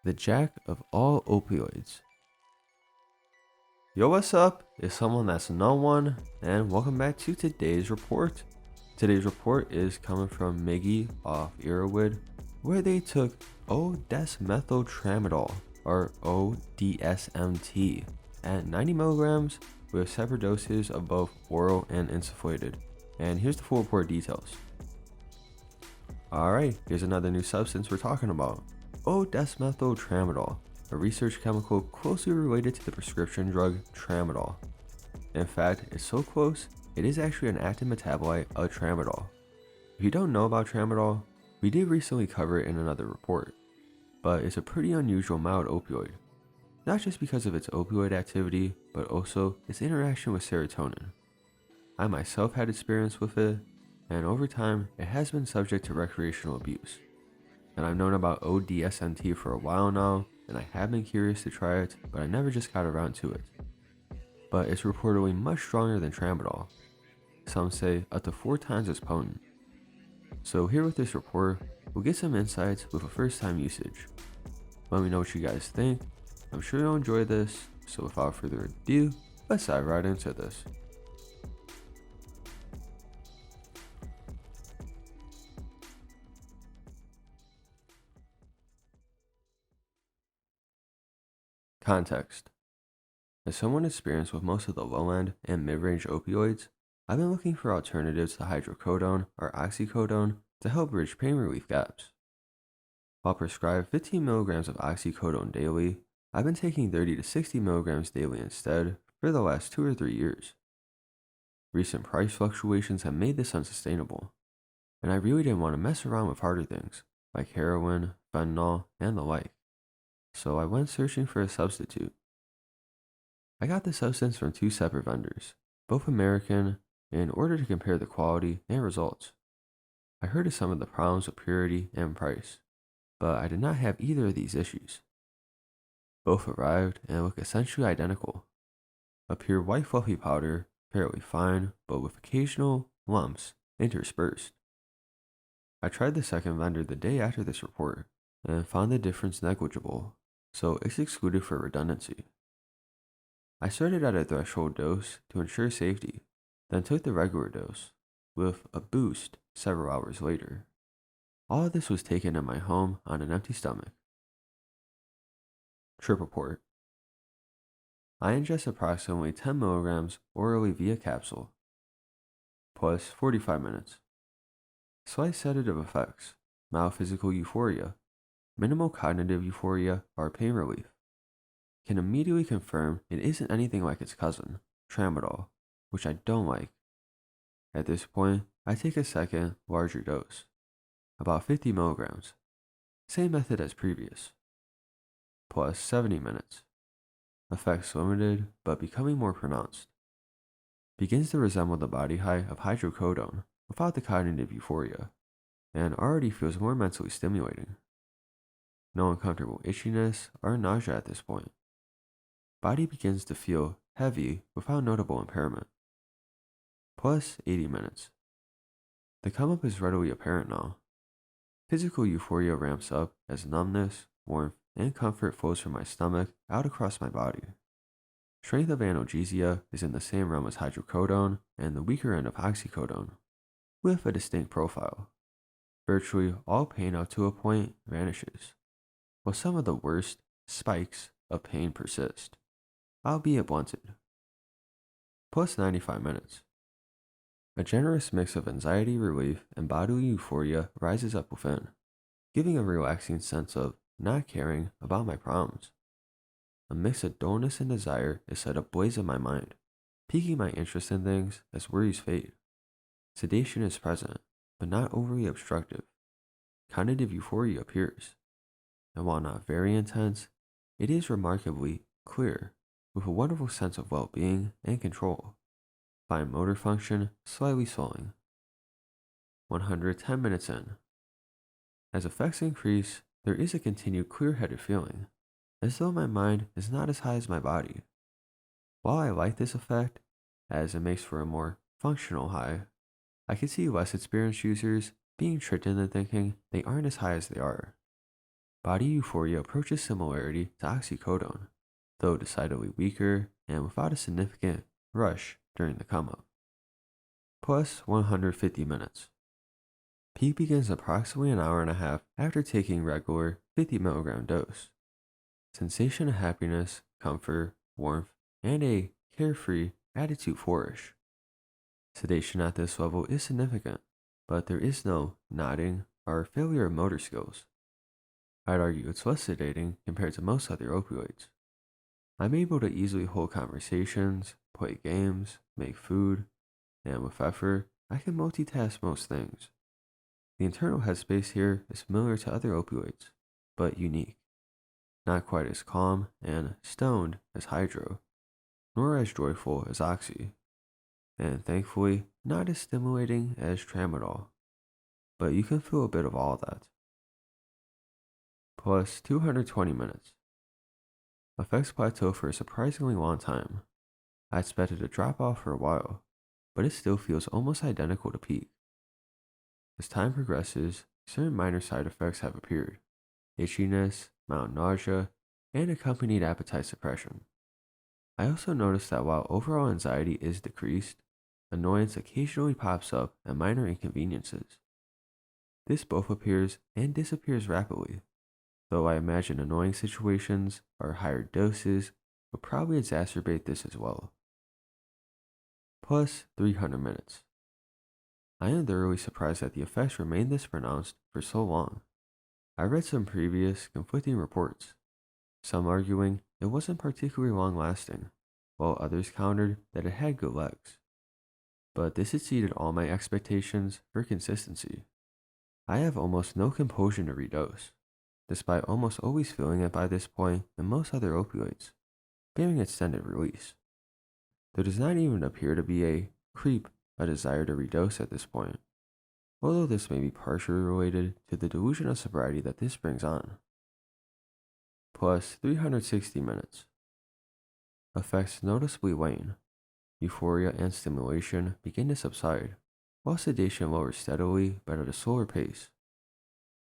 the jack of all opioids. Yo, what's up? It's someone that's no one, and welcome back to today's report. Today's report is coming from Miggy off Earwood, where they took O-Desmethyltramadol, or O-DSMT, at 90 milligrams with separate doses of both oral and insufflated. And here's the full report details. Alright, here's another new substance we're talking about. O-Desmethyltramadol, a research chemical closely related to the prescription drug tramadol. In fact, it's so close, it is actually an active metabolite of tramadol. If you don't know about tramadol, we did recently cover it in another report, but it's a pretty unusual mild opioid. Not just because of its opioid activity, but also its interaction with serotonin. I myself had experience with it, and over time, it has been subject to recreational abuse. And I've known about O-DSMT for a while now, and I have been curious to try it, but I never just got around to it. But it's reportedly much stronger than tramadol. Some say up to 4 times as potent. So here with this report, we'll get some insights with a first time usage. Let me know what you guys think. I'm sure you'll enjoy this, so without further ado, let's dive right into this. Context. As someone experienced with most of the low-end and mid-range opioids, I've been looking for alternatives to hydrocodone or oxycodone to help bridge pain relief gaps. While prescribed 15 milligrams of oxycodone daily, I've been taking 30 to 60 milligrams daily instead for the last 2 or 3 years. Recent price fluctuations have made this unsustainable, and I really didn't want to mess around with harder things like heroin, fentanyl, and the like. So I went searching for a substitute. I got the substance from 2 separate vendors, both American, in order to compare the quality and results. I heard of some of the problems with purity and price, but I did not have either of these issues. Both arrived and look essentially identical. A pure white fluffy powder, fairly fine, but with occasional lumps interspersed. I tried the second vendor the day after this report, and found the difference negligible, so it's excluded for redundancy. I started at a threshold dose to ensure safety, then took the regular dose, with a boost several hours later. All of this was taken in my home on an empty stomach. Trip report. I ingest approximately 10 milligrams orally via capsule, plus 45 minutes. Slight sedative effects, mild physical euphoria, minimal cognitive euphoria or pain relief. Can immediately confirm it isn't anything like its cousin, tramadol, which I don't like. At this point, I take a second, larger dose, about 50 milligrams, same method as previous, plus 70 minutes. Effects limited, but becoming more pronounced. Begins to resemble the body high of hydrocodone without the cognitive euphoria, and already feels more mentally stimulating. No uncomfortable itchiness or nausea at this point. Body begins to feel heavy without notable impairment. Plus 80 minutes. The come up is readily apparent now. Physical euphoria ramps up as numbness, warmth, and comfort flows from my stomach out across my body. Strength of analgesia is in the same realm as hydrocodone and the weaker end of oxycodone, with a distinct profile. Virtually all pain up to a point vanishes, while some of the worst spikes of pain persist, albeit blunted. Plus 95 minutes. A generous mix of anxiety relief and bodily euphoria rises up within, giving a relaxing sense of not caring about my problems. A mix of dullness and desire is set ablaze in my mind, piquing my interest in things as worries fade. Sedation is present, but not overly obstructive. Cognitive euphoria appears, and while not very intense, it is remarkably clear, with a wonderful sense of well-being and control. Fine motor function slightly swelling. 110 minutes in. As effects increase, there is a continued clear-headed feeling, as though my mind is not as high as my body. While I like this effect, as it makes for a more functional high, I can see less experienced users being tricked into thinking they aren't as high as they are. Body euphoria approaches similarity to oxycodone, though decidedly weaker and without a significant rush during the come up. Plus 150 minutes. Peak begins approximately an hour and a half after taking regular 50 milligram dose. Sensation of happiness, comfort, warmth, and a carefree attitude flourish. Sedation at this level is significant, but there is no nodding or failure of motor skills. I'd argue it's less sedating compared to most other opioids. I'm able to easily hold conversations, play games, make food, and with effort, I can multitask most things. The internal headspace here is similar to other opioids, but unique. Not quite as calm and stoned as hydro, nor as joyful as oxy, and thankfully not as stimulating as tramadol, but you can feel a bit of all that. Plus 220 minutes. Effects plateau for a surprisingly long time. I expected to drop off for a while, but it still feels almost identical to peak. As time progresses, certain minor side effects have appeared: itchiness, mild nausea, and accompanied appetite suppression. I also noticed that while overall anxiety is decreased, annoyance occasionally pops up at minor inconveniences. This both appears and disappears rapidly, though I imagine annoying situations or higher doses will probably exacerbate this as well. Plus 300 minutes. I am thoroughly surprised that the effects remained this pronounced for so long. I read some previous conflicting reports, some arguing it wasn't particularly long lasting, while others countered that it had good legs. But this exceeded all my expectations for consistency. I have almost no compulsion to redose, despite almost always feeling it by this point in most other opioids, bearing extended release. There does not even appear to be a desire to redose at this point, although this may be partially related to the delusion of sobriety that this brings on. Plus 360 minutes. Effects noticeably wane. Euphoria and stimulation begin to subside, while sedation lowers steadily but at a slower pace.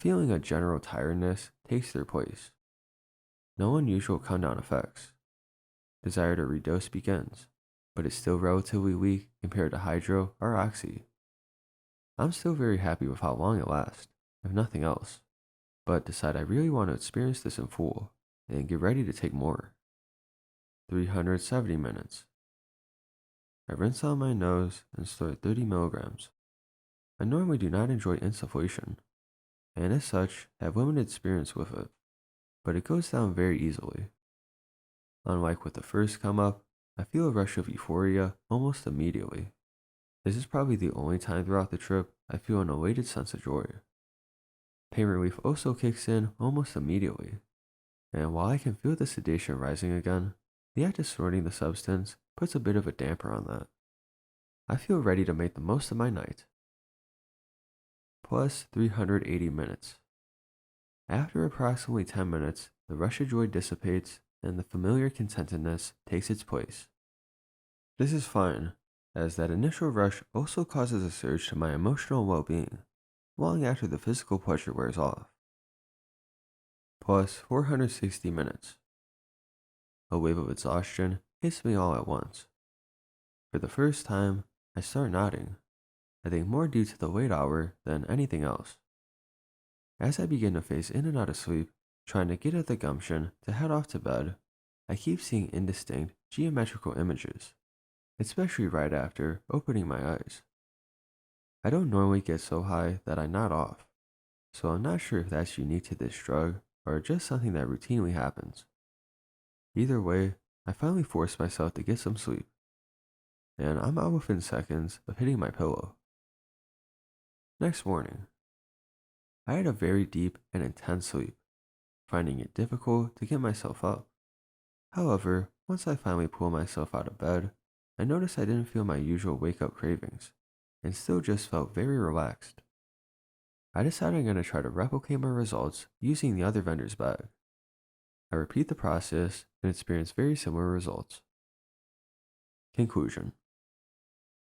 Feeling a general tiredness takes their place. No unusual come-down effects. Desire to redose begins, but it's still relatively weak compared to hydro or oxy. I'm still very happy with how long it lasts, if nothing else, but decide I really want to experience this in full and get ready to take more. 370 minutes. I rinse out my nose and store 30 milligrams. I normally do not enjoy insufflation, and as such have limited experience with it, but it goes down very easily. Unlike with the first come up, I feel a rush of euphoria almost immediately. This is probably the only time throughout the trip I feel an elated sense of joy. Pain relief also kicks in almost immediately, and while I can feel the sedation rising again, the act of snorting the substance puts a bit of a damper on that. I feel ready to make the most of my night. Plus 380 minutes. After approximately 10 minutes, the rush of joy dissipates and the familiar contentedness takes its place. This is fine, as that initial rush also causes a surge to my emotional well-being, long after the physical pleasure wears off. Plus 460 minutes. A wave of exhaustion hits me all at once. For the first time, I start nodding, I think more due to the late hour than anything else. As I begin to phase in and out of sleep, trying to get at the gumption to head off to bed, I keep seeing indistinct geometrical images, especially right after opening my eyes. I don't normally get so high that I nod off, so I'm not sure if that's unique to this drug or just something that routinely happens. Either way, I finally force myself to get some sleep, and I'm out within seconds of hitting my pillow. Next morning, I had a very deep and intense sleep, finding it difficult to get myself up. However, once I finally pulled myself out of bed, I noticed I didn't feel my usual wake-up cravings, and still just felt very relaxed. I decided I'm going to try to replicate my results using the other vendor's bag. I repeat the process and experience very similar results. Conclusion.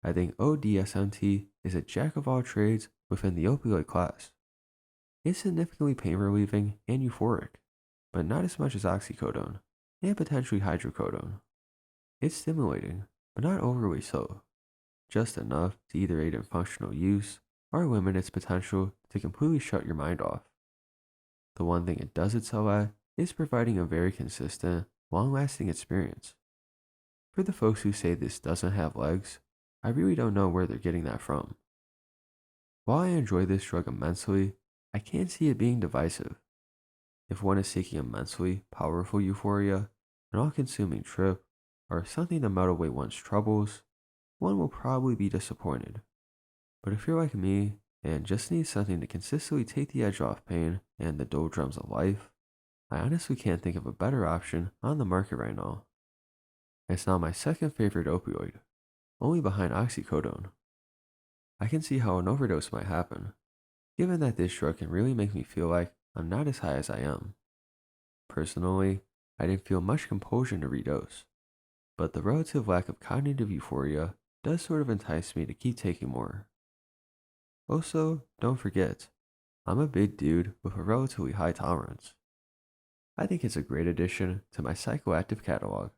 I think O-DSMT is a jack of all trades within the opioid class. It's significantly pain relieving and euphoric, but not as much as oxycodone and potentially hydrocodone. It's stimulating, but not overly so, just enough to either aid in functional use or limit its potential to completely shut your mind off. The one thing it does excel at is providing a very consistent, long lasting experience. For the folks who say this doesn't have legs, I really don't know where they're getting that from. While I enjoy this drug immensely, I can't see it being divisive. If one is seeking immensely powerful euphoria, an all consuming trip, or something to melt away one's troubles, one will probably be disappointed. But if you're like me and just need something to consistently take the edge off pain and the doldrums of life, I honestly can't think of a better option on the market right now. It's now my second favorite opioid, only behind oxycodone. I can see how an overdose might happen, given that this drug can really make me feel like I'm not as high as I am. Personally, I didn't feel much compulsion to redose, but the relative lack of cognitive euphoria does sort of entice me to keep taking more. Also, don't forget, I'm a big dude with a relatively high tolerance. I think it's a great addition to my psychoactive catalog.